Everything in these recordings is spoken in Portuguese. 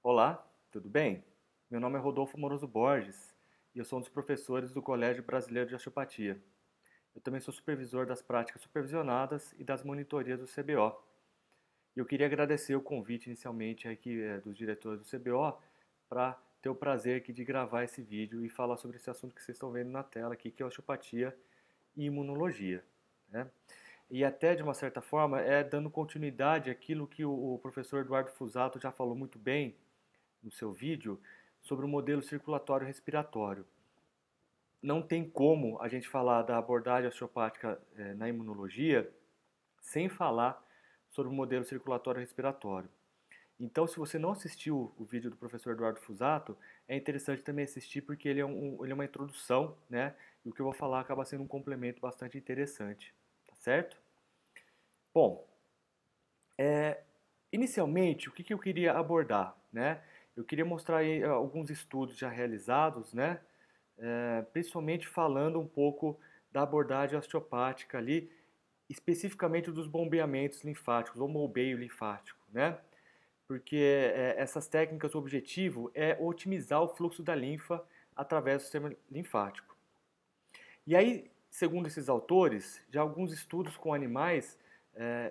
Olá, tudo bem? Meu nome é Rodolfo Moroso Borges e eu sou um dos professores do Colégio Brasileiro de Osteopatia. Eu também sou supervisor das práticas supervisionadas e das monitorias do CBO. E eu queria agradecer o convite inicialmente aqui dos diretores do CBO para ter o prazer aqui de gravar esse vídeo e falar sobre esse assunto que vocês estão vendo na tela aqui, que é osteopatia e imunologia, né? E até de uma certa forma dando continuidade àquilo que o professor Eduardo Fusato já falou muito bem no seu vídeo sobre o modelo circulatório respiratório. Não tem como a gente falar da abordagem osteopática na imunologia sem falar sobre o modelo circulatório respiratório. Então, se você não assistiu o vídeo do professor Eduardo Fusato, é interessante também assistir porque ele é uma introdução, né? E o que eu vou falar acaba sendo um complemento bastante interessante, tá certo? Bom, inicialmente, o que eu queria abordar, né? Eu queria mostrar aí alguns estudos já realizados, né? Principalmente falando um pouco da abordagem osteopática ali, especificamente dos bombeamentos linfáticos, ou bombeio linfático, né? Porque essas técnicas, o objetivo é otimizar o fluxo da linfa através do sistema linfático. E aí, segundo esses autores, já alguns estudos com animais,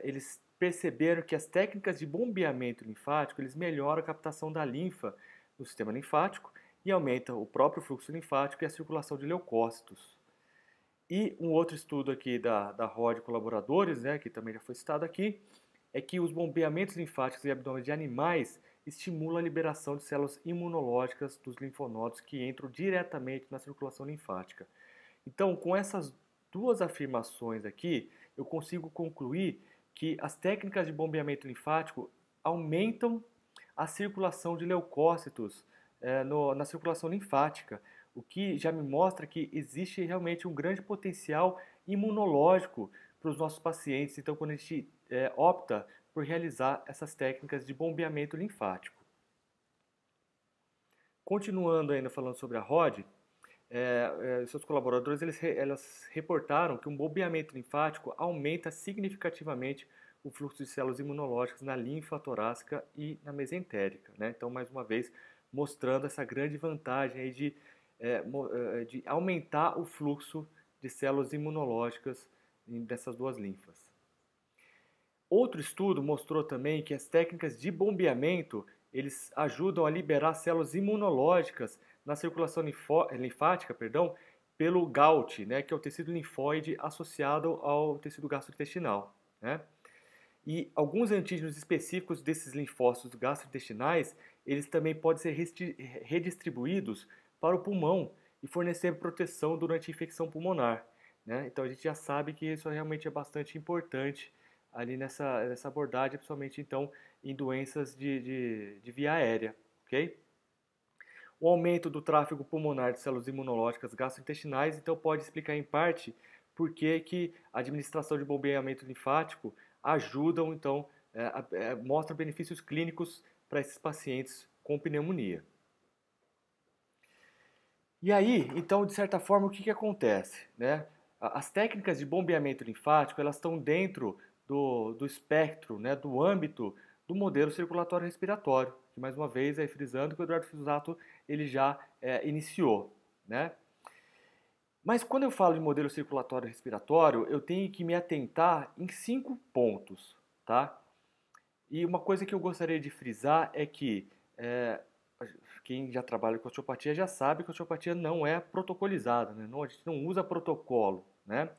eles perceberam que as técnicas de bombeamento linfático, eles melhoram a captação da linfa no sistema linfático e aumentam o próprio fluxo linfático e a circulação de leucócitos. E um outro estudo aqui da ROD colaboradores, né, que também já foi citado aqui, é que os bombeamentos linfáticos em abdômen de animais estimulam a liberação de células imunológicas dos linfonodos que entram diretamente na circulação linfática. Então, com essas duas afirmações aqui, eu consigo concluir que as técnicas de bombeamento linfático aumentam a circulação de leucócitos na circulação linfática, o que já me mostra que existe realmente um grande potencial imunológico para os nossos pacientes. Então, quando a gente opta por realizar essas técnicas de bombeamento linfático. Continuando ainda falando sobre a ROD, seus colaboradores elas reportaram que um bombeamento linfático aumenta significativamente o fluxo de células imunológicas na linfa torácica e na mesentérica, né? Então, mais uma vez, mostrando essa grande vantagem aí de aumentar o fluxo de células imunológicas dessas duas linfas. Outro estudo mostrou também que as técnicas de bombeamento eles ajudam a liberar células imunológicas na circulação linfática, pelo GALT, né, que é o tecido linfóide associado ao tecido gastrointestinal, né? E alguns antígenos específicos desses linfócitos gastrointestinais, eles também podem ser redistribuídos para o pulmão e fornecer proteção durante a infecção pulmonar, né? Então a gente já sabe que isso realmente é bastante importante ali nessa abordagem, principalmente então em doenças de via aérea, ok? O aumento do tráfego pulmonar de células imunológicas gastrointestinais, então, pode explicar em parte por que a administração de bombeamento linfático ajudam, então, mostra benefícios clínicos para esses pacientes com pneumonia. E aí, então, de certa forma, o que acontece, né? As técnicas de bombeamento linfático, elas estão dentro do espectro, né, do âmbito do modelo circulatório respiratório, que mais uma vez, aí frisando que o Eduardo Fusato ele já iniciou, né? Mas quando eu falo de modelo circulatório respiratório, eu tenho que me atentar em 5 pontos, tá? E uma coisa que eu gostaria de frisar é que quem já trabalha com osteopatia já sabe que a osteopatia não é protocolizada, né? Não, a gente não usa protocolo, né?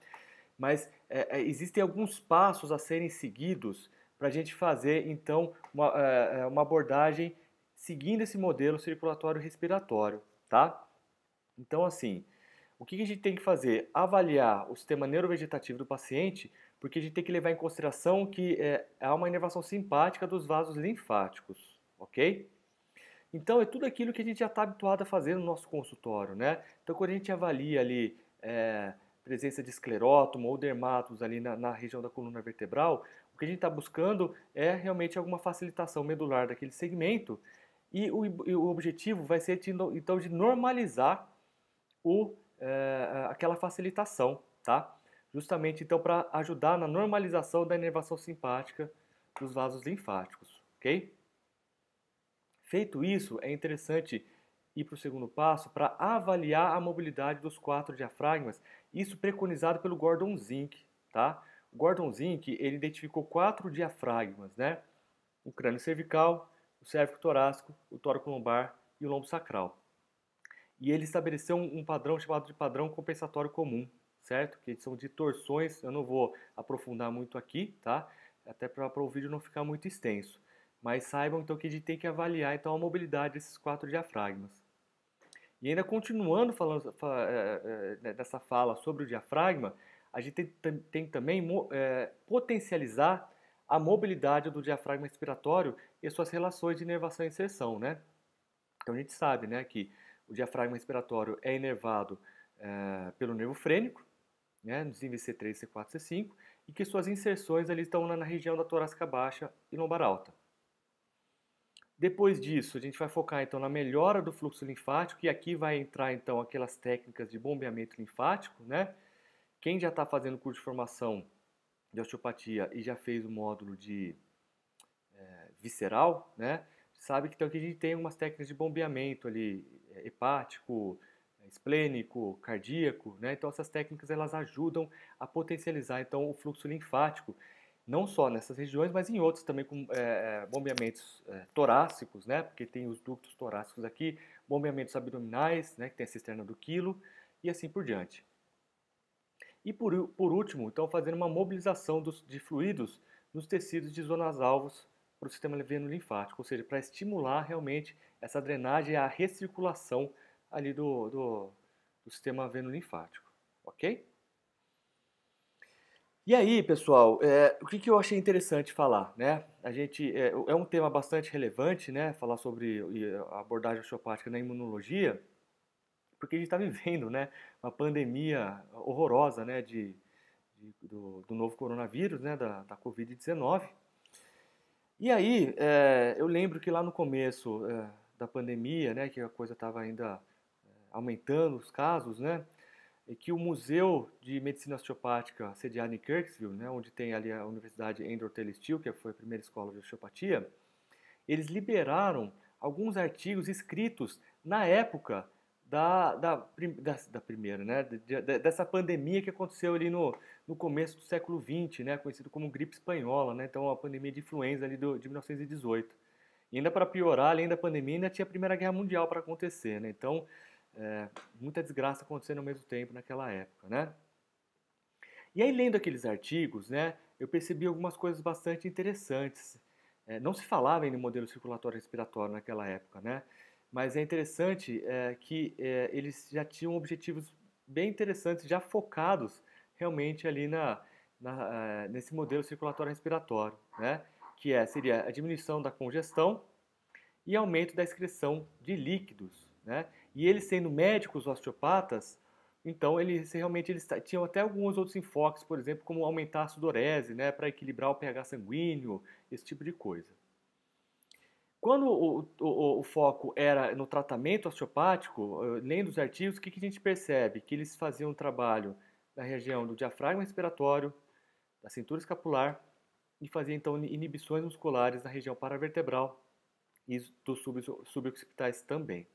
Mas existem alguns passos a serem seguidos para a gente fazer, então, uma abordagem seguindo esse modelo circulatório respiratório, tá? Então, assim, o que a gente tem que fazer? Avaliar o sistema neurovegetativo do paciente, porque a gente tem que levar em consideração que há uma inervação simpática dos vasos linfáticos, ok? Então, é tudo aquilo que a gente já está habituado a fazer no nosso consultório, né? Então, quando a gente avalia ali presença de esclerótomo ou dermatos ali na região da coluna vertebral, o que a gente está buscando é realmente alguma facilitação medular daquele segmento e o objetivo vai ser, então, de normalizar aquela facilitação, tá? Justamente, então, para ajudar na normalização da inervação simpática dos vasos linfáticos, ok? Feito isso, é interessante ir para o segundo passo para avaliar a mobilidade dos 4 diafragmas, isso preconizado pelo Gordon Zink, tá? O Gordon Zink, ele identificou 4 diafragmas, né? O crânio cervical, o cérvico torácico, o tórax lombar e o lombo sacral. E ele estabeleceu um padrão chamado de padrão compensatório comum, certo? Que são de torções, eu não vou aprofundar muito aqui, tá? Até para o vídeo não ficar muito extenso. Mas saibam então que a gente tem que avaliar então a mobilidade desses 4 diafragmas. E ainda continuando falando dessa fala sobre o diafragma, a gente tem também potencializar a mobilidade do diafragma respiratório e suas relações de inervação e inserção, né? Então a gente sabe, né, que o diafragma respiratório é inervado pelo nervo frênico, né, nos níveis C3, C4, C5, e que suas inserções ali estão na região da torácica baixa e lombar alta. Depois disso, a gente vai focar então na melhora do fluxo linfático, e aqui vai entrar então aquelas técnicas de bombeamento linfático, né? Quem já está fazendo curso de formação de osteopatia e já fez o módulo de visceral, né? Sabe que então aqui a gente tem algumas técnicas de bombeamento ali, hepático, esplênico, cardíaco, né? Então essas técnicas elas ajudam a potencializar então o fluxo linfático, não só nessas regiões, mas em outros também com bombeamentos torácicos, né? Porque tem os ductos torácicos aqui, bombeamentos abdominais, né? Que tem a cisterna do quilo e assim por diante. E por último, então fazendo uma mobilização de fluidos nos tecidos de zonas alvos para o sistema veno-linfático, ou seja, para estimular realmente essa drenagem e a recirculação ali do sistema veno-linfático, ok? E aí, pessoal, o que eu achei interessante falar, né? A gente é um tema bastante relevante, né? Falar sobre a abordagem osteopática na imunologia, porque a gente está vivendo, né? Uma pandemia horrorosa, né? Do novo coronavírus, né? Da Covid-19. E aí, eu lembro que lá no começo da pandemia, né? Que a coisa estava ainda aumentando os casos, né? E que o Museu de Medicina Osteopática, sediado em Kirksville, né, onde tem ali a Universidade Andrew Taylor Still, que foi a primeira escola de osteopatia, eles liberaram alguns artigos escritos na época da primeira, né, dessa pandemia que aconteceu ali no começo do século XX, né, conhecido como gripe espanhola, né, então a pandemia de influenza ali de 1918. E ainda para piorar, além da pandemia, ainda tinha a Primeira Guerra Mundial para acontecer, né, então muita desgraça acontecendo ao mesmo tempo naquela época, né? E aí, lendo aqueles artigos, né, eu percebi algumas coisas bastante interessantes. Não se falava em modelo circulatório respiratório naquela época, né? Mas é interessante que eles já tinham objetivos bem interessantes, já focados realmente ali nesse modelo circulatório respiratório, né? Que seria a diminuição da congestão e aumento da excreção de líquidos, né? E eles sendo médicos osteopatas, então eles tinham até alguns outros enfoques, por exemplo, como aumentar a sudorese, né, para equilibrar o pH sanguíneo, esse tipo de coisa. Quando o foco era no tratamento osteopático, lendo os artigos, o que a gente percebe? Que eles faziam um trabalho na região do diafragma respiratório, da cintura escapular, e faziam então inibições musculares na região paravertebral e dos suboccipitais também.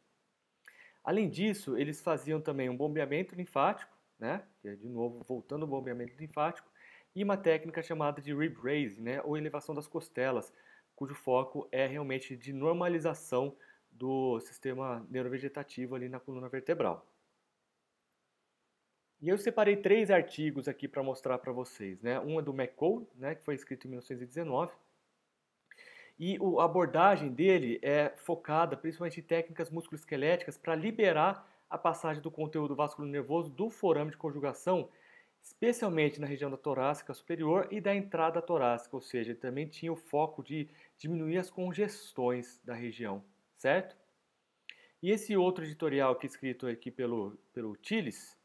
Além disso, eles faziam também um bombeamento linfático, né? Que é, de novo, voltando ao bombeamento linfático, e uma técnica chamada de rib raising, né? Ou elevação das costelas, cujo foco é realmente de normalização do sistema neurovegetativo ali na coluna vertebral. E eu separei 3 artigos aqui para mostrar para vocês, né? Um é do McCall, né? Que foi escrito em 1919, e a abordagem dele é focada principalmente em técnicas musculoesqueléticas para liberar a passagem do conteúdo vascular-nervoso do forame de conjugação, especialmente na região da torácica superior e da entrada torácica, ou seja, ele também tinha o foco de diminuir as congestões da região, certo? E esse outro editorial aqui escrito aqui pelo Tillis,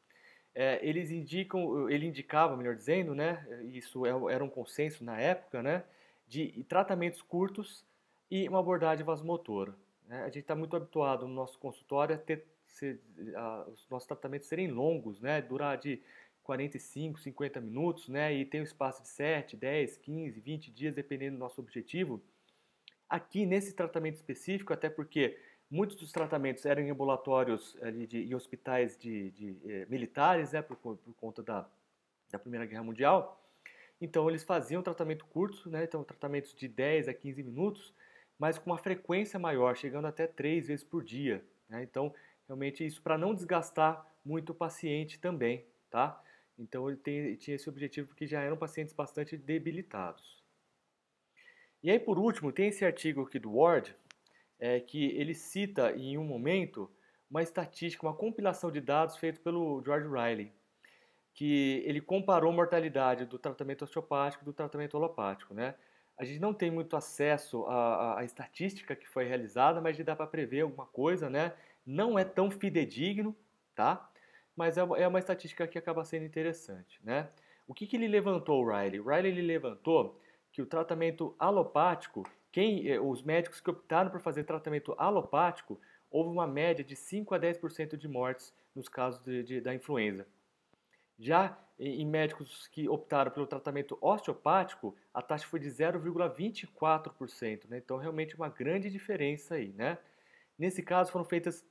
ele indicava, melhor dizendo, né, isso era um consenso na época, né, de tratamentos curtos e uma abordagem vasomotora, né? A gente está muito habituado no nosso consultório os nossos tratamentos serem longos, né, durar de 45, 50 minutos, né, e tem um espaço de 7, 10, 15, 20 dias, dependendo do nosso objetivo. Aqui, nesse tratamento específico, até porque muitos dos tratamentos eram em ambulatórios ali em hospitais militares, né, por conta da Primeira Guerra Mundial, então eles faziam tratamento curto, né, então tratamentos de 10 a 15 minutos, mas com uma frequência maior, chegando até 3 vezes por dia, né? Então, realmente isso para não desgastar muito o paciente também, tá? Então ele tinha esse objetivo porque já eram pacientes bastante debilitados. E aí, por último, tem esse artigo aqui do Ward, que ele cita em um momento uma estatística, uma compilação de dados feito pelo George Riley, que ele comparou a mortalidade do tratamento osteopático e do tratamento alopático, né? A gente não tem muito acesso à estatística que foi realizada, mas dá para prever alguma coisa, né? Não é tão fidedigno, tá? Mas é uma estatística que acaba sendo interessante, né? O que ele levantou, o Riley? O Riley ele levantou que o tratamento alopático, os médicos que optaram por fazer tratamento alopático, houve uma média de 5 a 10% de mortes nos casos da influenza. Já em médicos que optaram pelo tratamento osteopático, a taxa foi de 0,24%, né? Então, realmente uma grande diferença aí, né? Nesse caso, foram feitas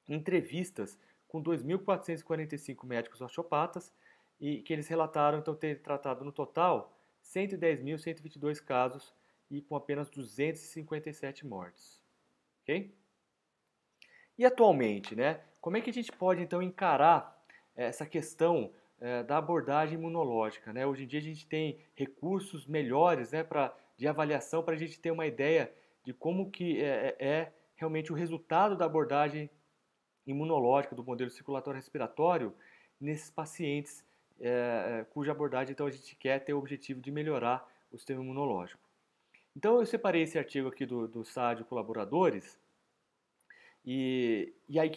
entrevistas com 2.445 médicos osteopatas e que eles relataram, então, ter tratado no total 110.122 casos e com apenas 257 mortes, ok? E atualmente, né? Como é que a gente pode, então, encarar essa questão da abordagem imunológica, né? Hoje em dia a gente tem recursos melhores, né, de avaliação para a gente ter uma ideia de como que é realmente o resultado da abordagem imunológica do modelo circulatório respiratório nesses pacientes cuja abordagem então a gente quer ter o objetivo de melhorar o sistema imunológico. Então eu separei esse artigo aqui do SAD Colaboradores e aí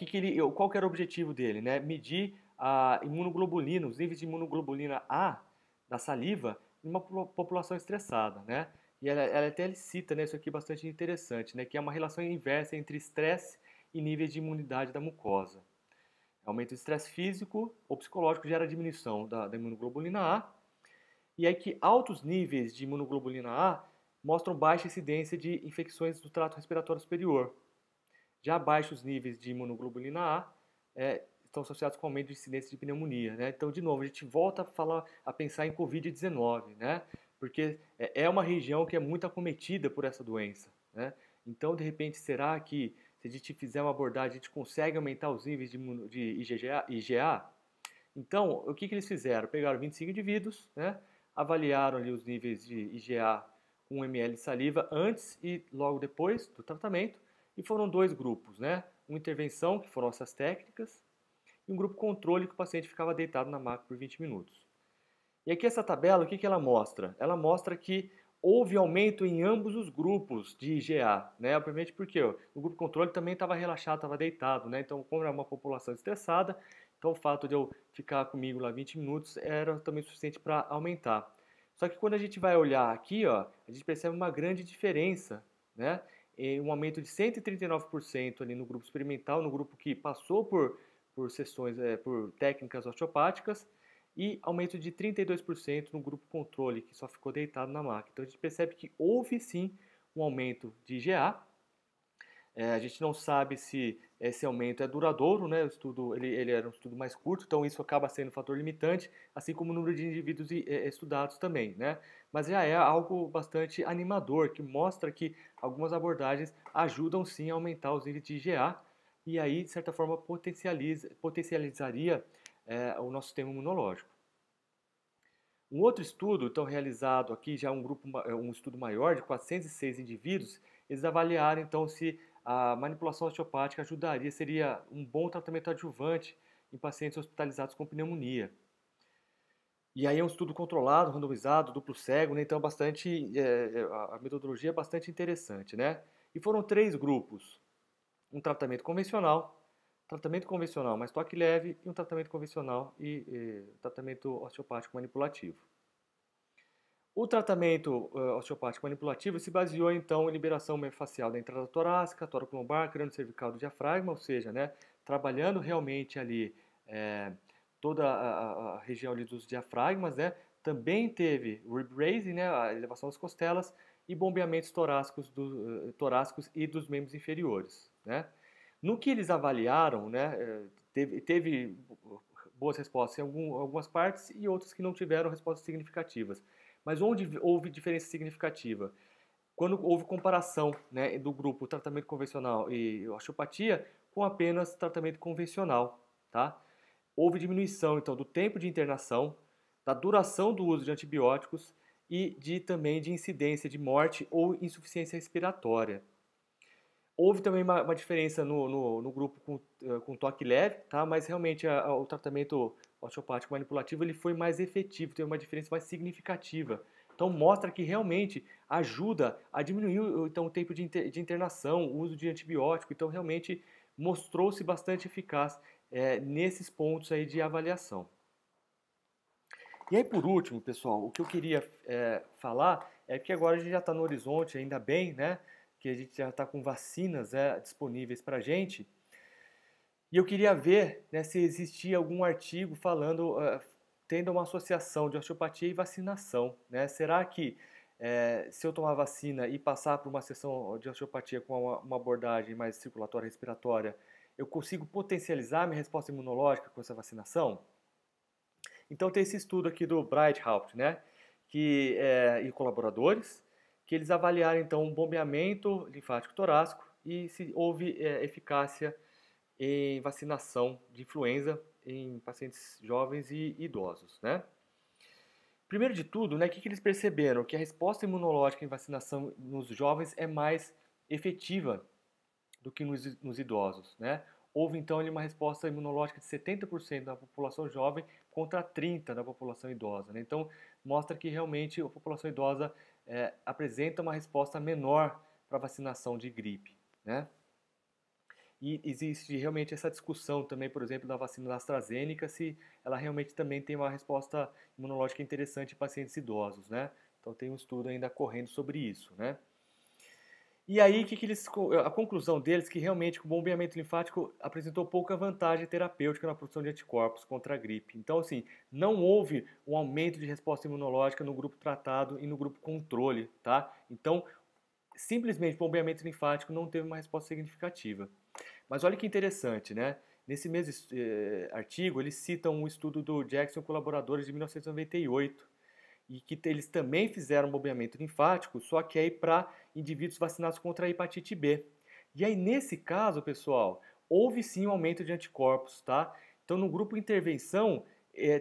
qual que era o objetivo dele, né? Medir a imunoglobulina, os níveis de imunoglobulina A da saliva em uma população estressada, né? E ela até ele cita, né, isso aqui bastante interessante, né, que é uma relação inversa entre estresse e níveis de imunidade da mucosa. Aumento do estresse físico ou psicológico gera diminuição da imunoglobulina A, e aí que altos níveis de imunoglobulina A mostram baixa incidência de infecções do trato respiratório superior. Já baixos níveis de imunoglobulina A estão associados com aumento de incidência de pneumonia, né? Então, de novo, a gente volta a pensar em Covid-19, né? Porque é uma região que é muito acometida por essa doença, né? Então, de repente, será que se a gente fizer uma abordagem, a gente consegue aumentar os níveis de IgA? Então, o que eles fizeram? Pegaram 25 indivíduos, né? Avaliaram ali os níveis de IgA com 1 ml de saliva antes e logo depois do tratamento, e foram dois grupos, né? Uma intervenção, que foram essas técnicas, e um grupo controle, que o paciente ficava deitado na maca por 20 minutos. E aqui essa tabela, o que ela mostra? Ela mostra que houve aumento em ambos os grupos de IgA, né? Obviamente porque o grupo controle também estava relaxado, estava deitado, né? Então, como era uma população estressada, então o fato de eu ficar comigo lá 20 minutos era também suficiente para aumentar. Só que quando a gente vai olhar aqui, ó, a gente percebe uma grande diferença, né? Um aumento de 139% ali no grupo experimental, no grupo que passou por sessões, por técnicas osteopáticas, e aumento de 32% no grupo controle, que só ficou deitado na maca. Então a gente percebe que houve sim um aumento de IgA. A gente não sabe se esse aumento é duradouro, né? O estudo ele era um estudo mais curto, então isso acaba sendo um fator limitante, assim como o número de indivíduos estudados também, né? Mas já é algo bastante animador, que mostra que algumas abordagens ajudam sim a aumentar os níveis de IgA e aí, de certa forma, potencializaria o nosso sistema imunológico. Um outro estudo, então, realizado aqui, já um estudo maior, de 406 indivíduos, eles avaliaram, então, se a manipulação osteopática seria um bom tratamento adjuvante em pacientes hospitalizados com pneumonia. E aí é um estudo controlado, randomizado, duplo cego, né? Então a metodologia é bastante interessante, né? E foram 3 grupos, um tratamento convencional mais toque leve e um tratamento convencional e tratamento osteopático manipulativo. O tratamento osteopático manipulativo se baseou então em liberação miofascial da entrada torácica, tóraco-lombar, crânio cervical do diafragma, ou seja, né, trabalhando realmente ali toda a região ali dos diafragmas, né. Também teve rib raising, né, a elevação das costelas, e bombeamentos torácicos e dos membros inferiores, né? No que eles avaliaram, né, teve boas respostas em algumas partes e outras que não tiveram respostas significativas. Mas onde houve diferença significativa? Quando houve comparação, né, do grupo tratamento convencional e osteopatia com apenas tratamento convencional, tá? Houve diminuição, então, do tempo de internação, da duração do uso de antibióticos e também de incidência de morte ou insuficiência respiratória. Houve também uma diferença no grupo com toque leve, tá? Mas realmente o tratamento osteopático manipulativo ele foi mais efetivo, teve uma diferença mais significativa. Então mostra que realmente ajuda a diminuir então, o tempo de internação, o uso de antibiótico. Então realmente mostrou-se bastante eficaz nesses pontos aí de avaliação. E aí por último, pessoal, o que eu queria falar é que agora a gente já está no horizonte, ainda bem, né? Que a gente já está com vacinas disponíveis para a gente. E eu queria ver, né, se existia algum artigo falando, tendo uma associação de osteopatia e vacinação, né? Será que se eu tomar vacina e passar por uma sessão de osteopatia com uma abordagem mais circulatória, respiratória, eu consigo potencializar minha resposta imunológica com essa vacinação? Então tem esse estudo aqui do Breithaupt, né, e colaboradores, que eles avaliaram então um bombeamento linfático torácico e se houve eficácia em vacinação de influenza em pacientes jovens e idosos, né? Primeiro de tudo, né, o que eles perceberam? Que a resposta imunológica em vacinação nos jovens é mais efetiva do que nos idosos, né? Houve então uma resposta imunológica de 70% da população jovem contra 30% da população idosa, né? Então mostra que realmente a população idosa apresenta uma resposta menor para a vacinação de gripe, né? E existe realmente essa discussão também, por exemplo, da vacina da AstraZeneca, se ela realmente também tem uma resposta imunológica interessante em pacientes idosos, né? Então tem um estudo ainda correndo sobre isso, né? E aí, a conclusão deles é que realmente o bombeamento linfático apresentou pouca vantagem terapêutica na produção de anticorpos contra a gripe. Então, assim, não houve um aumento de resposta imunológica no grupo tratado e no grupo controle, tá? Então, simplesmente o bombeamento linfático não teve uma resposta significativa. Mas olha que interessante, né? Nesse mesmo artigo, eles citam um estudo do Jackson e colaboradores de 1998, e que eles também fizeram bombeamento linfático, só que aí para indivíduos vacinados contra a hepatite B. E aí, nesse caso, pessoal, houve sim um aumento de anticorpos, tá? Então, no grupo intervenção,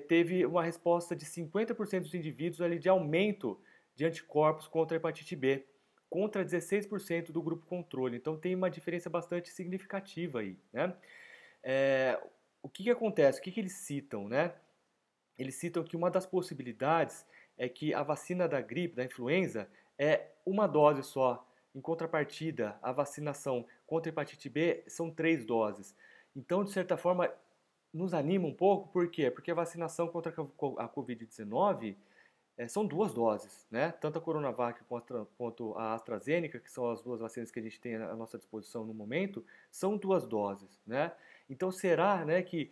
teve uma resposta de 50% dos indivíduos ali de aumento de anticorpos contra a hepatite B, contra 16% do grupo controle. Então, tem uma diferença bastante significativa aí, né? O que acontece? O que eles citam, né? Eles citam que uma das possibilidades é que a vacina da gripe, da influenza, é uma dose só. Em contrapartida, a vacinação contra a hepatite B são 3 doses. Então, de certa forma, nos anima um pouco, por quê? Porque a vacinação contra a Covid-19 são 2 doses, né? Tanto a Coronavac quanto a AstraZeneca, que são as 2 vacinas que a gente tem à nossa disposição no momento, são 2 doses, né? Então será, né, que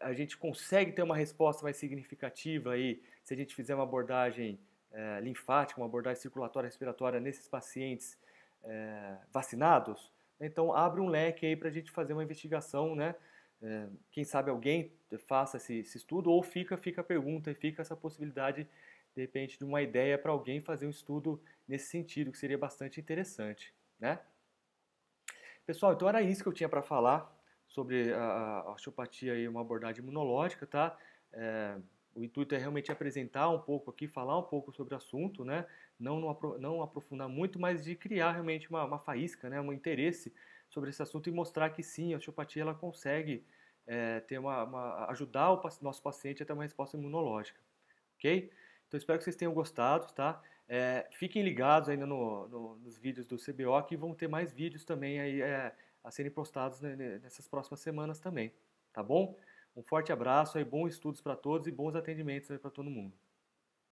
a gente consegue ter uma resposta mais significativa aí se a gente fizer uma abordagem linfática, uma abordagem circulatória respiratória nesses pacientes vacinados? Então abre um leque aí para a gente fazer uma investigação, né? Quem sabe alguém faça esse estudo ou fica a pergunta e fica essa possibilidade de repente, de uma ideia para alguém fazer um estudo nesse sentido, que seria bastante interessante, né? Pessoal, então era isso que eu tinha para falar sobre a osteopatia e uma abordagem imunológica, tá? O intuito é realmente apresentar um pouco aqui, falar um pouco sobre o assunto, né? Não aprofundar muito, mas de criar realmente uma faísca, né? Um interesse sobre esse assunto e mostrar que sim, a osteopatia ela consegue ter ajudar o nosso paciente a ter uma resposta imunológica, ok? Então espero que vocês tenham gostado, tá? Fiquem ligados ainda nos vídeos do CBO, que vão ter mais vídeos também aí a serem postados, né, nessas próximas semanas também, tá bom? Um forte abraço aí, bons estudos para todos e bons atendimentos para todo mundo.